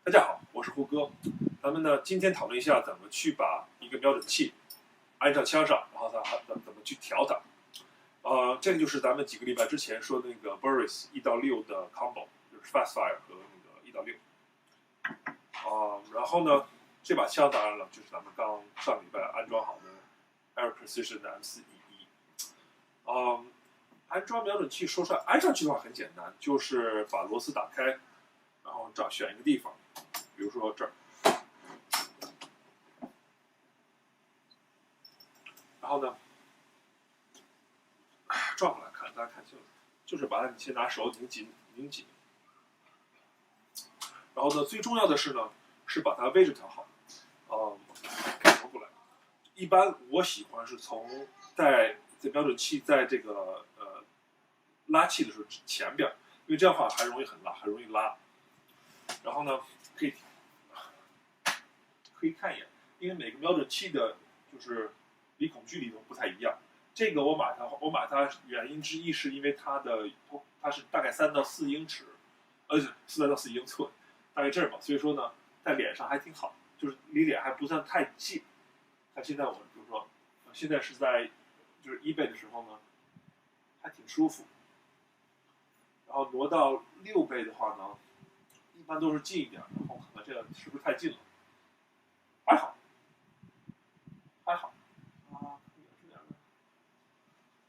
大家好，我是胡歌。咱们呢今天讨论一下怎么去把一个瞄准器安上枪上，然后怎么去调它。这个就是咱们几个礼拜之前说的那个 Burris 1:6的 combo， 就是 Fast Fire 和那个1:6。然后呢，这把枪当然了，就是咱们刚上礼拜安装好的 Air Precision 的 M4E1。安装瞄准器说出来，安上去的话很简单，就是把螺丝打开，然后选一个地方，比如说这儿，然后呢，转过来看，大家看清楚，就是把你先拿手拧紧，然后呢，最重要的是呢，是把它位置调好。调过来，一般我喜欢是从在瞄准器在这个拉气的时候前边，因为这样的话还容易拉。然后呢，可以看一眼，因为每个瞄准器的就是离孔距离都不太一样。这个我买它原因之一是因为它是大概3到4英尺，而且3到4英寸，大概这儿吧。所以说呢，在脸上还挺好，就是离脸还不算太近。看现在我比如说，现在是在就是1倍的时候呢，还挺舒服。然后挪到6倍的话呢，一般都是近一点，然后看看这个是不是太近了。还好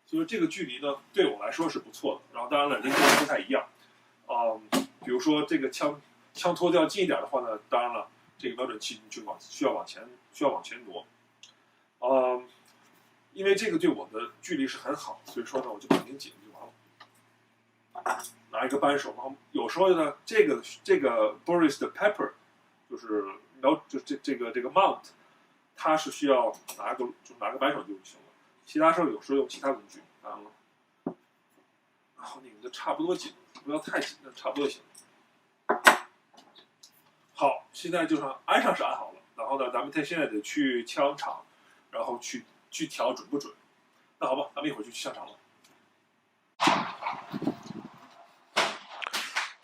所以这个距离呢，对我来说是不错的。然后当然了，人家不太一样。比如说这个枪托要近一点的话呢，当然了，这个瞄准器就需要往前挪。因为这个对我的距离是很好，所以说呢，我就把它拧紧就完了。拿一个扳手，然后有时候呢，这个 Burris 的 Pepper 就是这个 Mount， 它是需要拿个扳手就行了。其他时候有时候用其他工具，当然了，然后拧的差不多紧，不要太紧，差不多就行了。好，现在就安上是安好了，然后呢，咱们现在得去枪场，然后去调准不准。那好吧，咱们一会儿就去枪场了。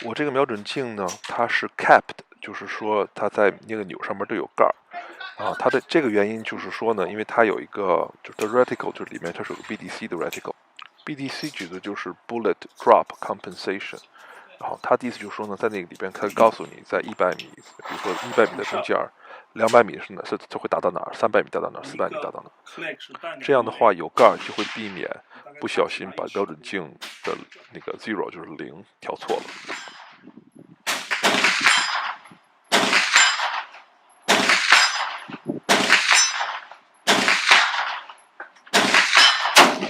我这个瞄准镜呢，它是 capped， 就是说它在那个钮上面都有盖儿。它的这个原因就是说呢，因为它有一个就是 reticle， 就是里面它是有个 BDC 的 reticle。BDC 指的就是 bullet drop compensation。然后它的意思就是说呢，在那个里边可以告诉你，在100米，比如说100米的中间，200米是它会打到哪儿，300米打到哪儿，400米打到哪儿。这样的话有盖儿就会避免不小心把标准镜的那个 zero 就是0调错了。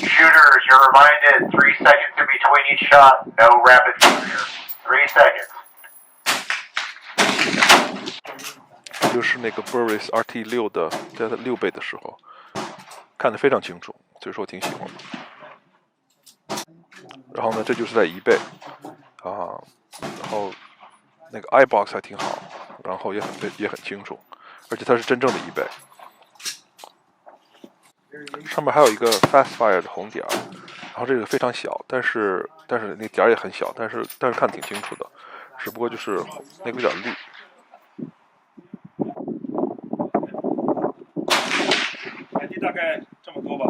Shooters, you're reminded 3 seconds in between each shot, no rapid fire. 3 seconds. 就是那个 Burris RT6的，在它6倍的时候，看得非常清楚，所以说我挺喜欢的。然后呢，这就是在1倍，然后那个 iBox 还挺好，然后也很清楚，而且它是真正的1倍。上面还有一个 Fast Fire 的红点，然后这个非常小，但是那点也很小，但是看得挺清楚的，只不过就是那个有点绿。面积大概这么多吧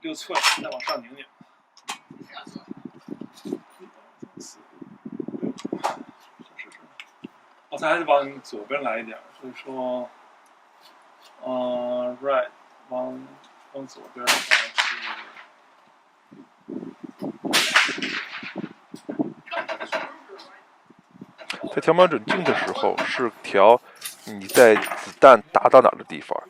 ，6寸，再往上拧拧。我才还是往左边来一点，所以说，right， 往左边的话是。在调瞄准镜的时候，是调你在子弹打到哪儿的地方，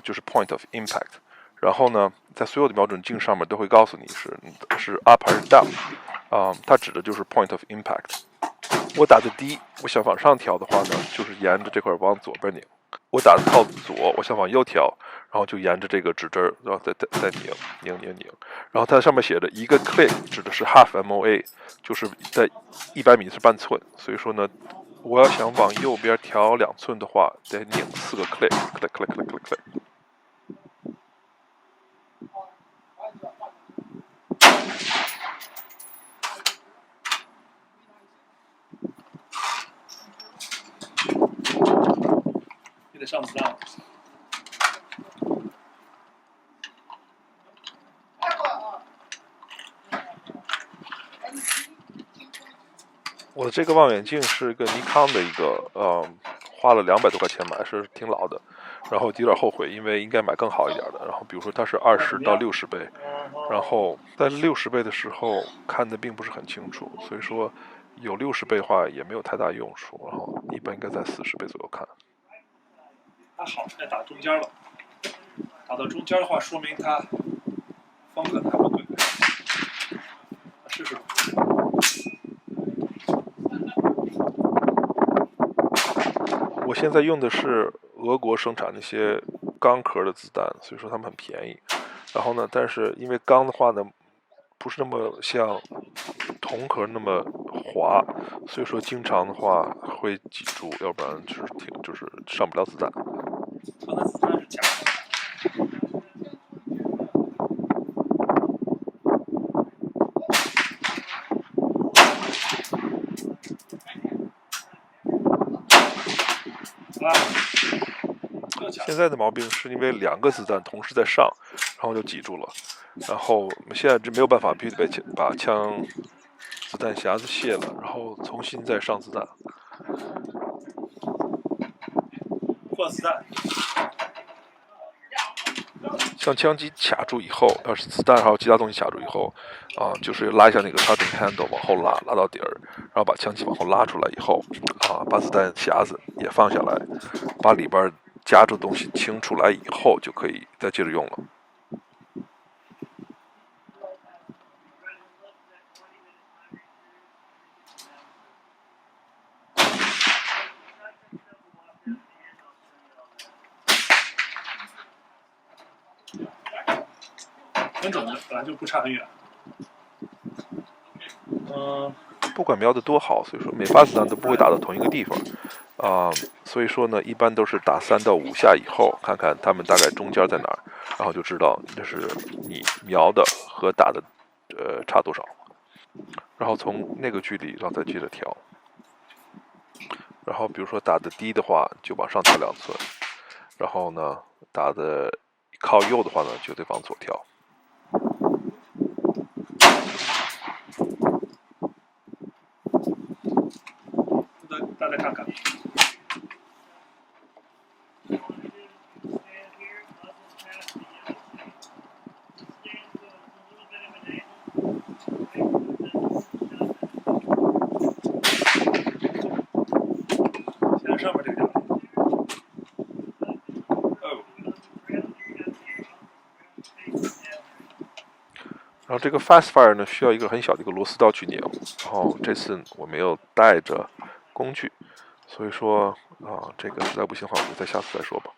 就是 point of impact。然后呢，在所有的瞄准镜上面都会告诉你是 up 还是 down，它指的就是 point of impact。我打的低，我想往上调的话呢，就是沿着这块往左边拧；我打的靠左，我想往右调，然后就沿着这个指针，然后再拧。然后它上面写着一个 click 指的是 half MOA， 就是在100米是半寸。所以说呢，我要想往右边调2寸的话，得拧4个 click。上子弹了。我的这个望远镜是一个尼康的一个，花了200多块钱买，是挺老的，然后有点后悔，因为应该买更好一点的。然后比如说它是20到60倍，然后在60倍的时候看的并不是很清楚，所以说有60倍的话也没有太大用处，然后一般应该在40倍左右看。还好，现在打中间了，打到中间的话，说明它方可能还不对。试试吧。我现在用的是俄国生产那些钢壳的子弹，所以说它们很便宜。然后呢，但是因为钢的话呢，不是那么像铜壳那么滑，所以说经常的话会挤住，要不然就是上不了子弹。它的子弹是假的。现在的毛病是因为2个子弹同时在上，然后就挤住了，然后现在这没有办法，必须得把枪子弹匣子卸了，然后重新再上子弹。换子弹。像枪机卡住以后，要是子弹还有其他东西卡住以后，就是拉一下那个 charging handle 往后拉到底儿，然后把枪机往后拉出来以后，把子弹匣子也放下来，把里边夹住东西清出来以后，就可以再接着用了。挺准的，本来就不差很远。不管瞄的多好，所以说每发子弹都不会打到同一个地方，所以说呢，一般都是打3到5下以后，看看他们大概中间在哪儿，然后就知道这是你瞄的和打的差多少，然后从那个距离然后再接着调，然后比如说打的低的话就往上调2寸，然后呢打的靠右的话呢就得往左调。大家看看。现在上面这个角度。然后这个 fast fire 呢需要一个很小的一个螺丝刀去拧，然后这次我没有带着工具，所以说这个实在不行的话，我们下次再说吧。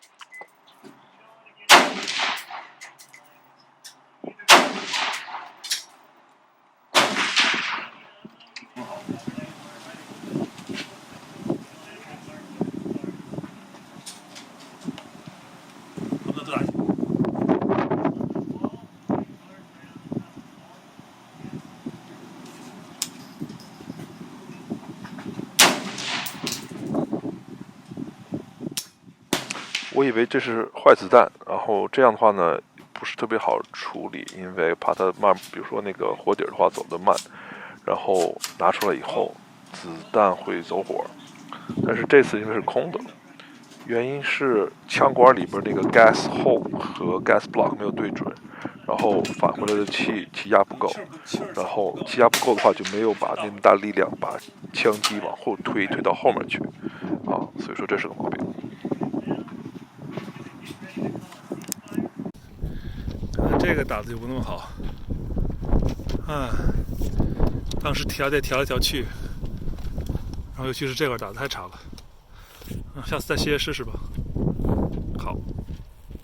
我以为这是坏子弹，然后这样的话呢不是特别好处理，因为怕它慢，比如说那个火底的话走得慢，然后拿出来以后子弹会走火。但是这次因为是空的，原因是枪管里边那个 gas hole 和 gas block 没有对准，然后返回来的气压不够，然后气压不够的话就没有把那么大力量把枪机往后推到后面去，所以说这是个毛病。这个打的就不那么好，当时调来调去，然后尤其是这块打的太差了，下次再试试吧。